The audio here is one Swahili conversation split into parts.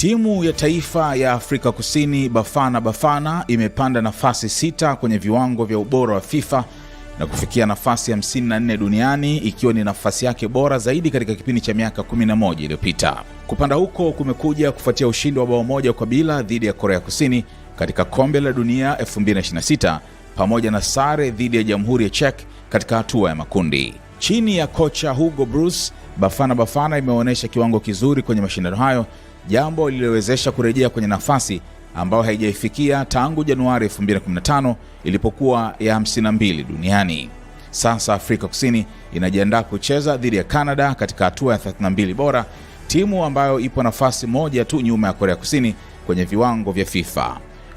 Timu ya taifa ya Afrika Kusini Bafana Bafana imepanda nafasi 6 kwenye viwango vya ubora wa FIFA na kufikia nafasi ya 54 duniani, ikiwa ni nafasi yake bora zaidi katika kipindi cha miaka 11 iliyopita. Kupanda huko kumekuja kufuatia ushindi wa bao 1-0 dhidi ya Korea Kusini katika Kombe la Dunia 2026 pamoja na sare dhidi ya Jamhuri ya Czech katika hatua ya makundi. Chini ya kocha Hugo Broos, Bafana Bafana imeonyesha kiwango kizuri kwenye mashindano hayo, jambo lililowezesha kurejea kwenye nafasi ambayo haijaifikia tangu Januari 2015 ilipokuwa ya 52 duniani. Sasa Afrika Kusini inajiandaa kucheza dhidi ya Canada katika hatua ya 32 bora, timu ambayo ipo nafasi moja tu nyuma ya Korea Kusini kwenye viwango vya FIFA.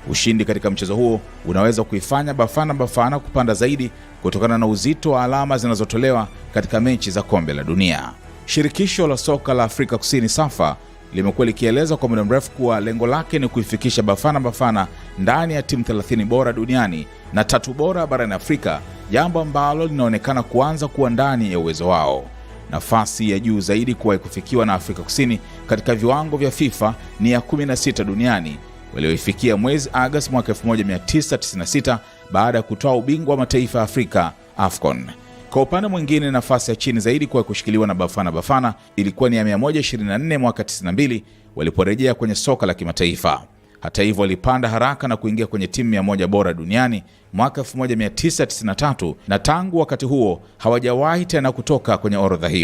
Ushindi katika mchezo huo unaweza kuifanya Bafana Bafana kupanda zaidi kutokana na uzito wa alama zinazotolewa katika mechi za Kombe la Dunia. Shirikisho la soka la Afrika Kusini SAFA limekuwa likieleza kwa muda mrefu kuwa lengo lake ni kuifikisha Bafana Bafana ndani ya timu 30 bora duniani na 3 bora barani Afrika, jambo ambalo linaonekana kuanza kuwa ndani ya uwezo wao. Nafasi ya juu zaidi kuwahi kufikiwa na Afrika Kusini katika viwango vya FIFA ni ya 16 duniani, walioifikia mwezi Agosti mwaka 1996 baada ya kutoa ubingwa wa mataifa ya Afrika AFCON. Kwa upande mwingine, nafasi ya chini zaidi kwa kushikiliwa na Bafana Bafana ilikuwa ni ya 124 mwaka 92 waliporejea kwenye soka la kimataifa. Hata hivyo, walipanda haraka na kuingia kwenye timu 100 bora duniani mwaka 1993 na tangu wakati huo hawajawahi tena kutoka kwenye orodha hiyo.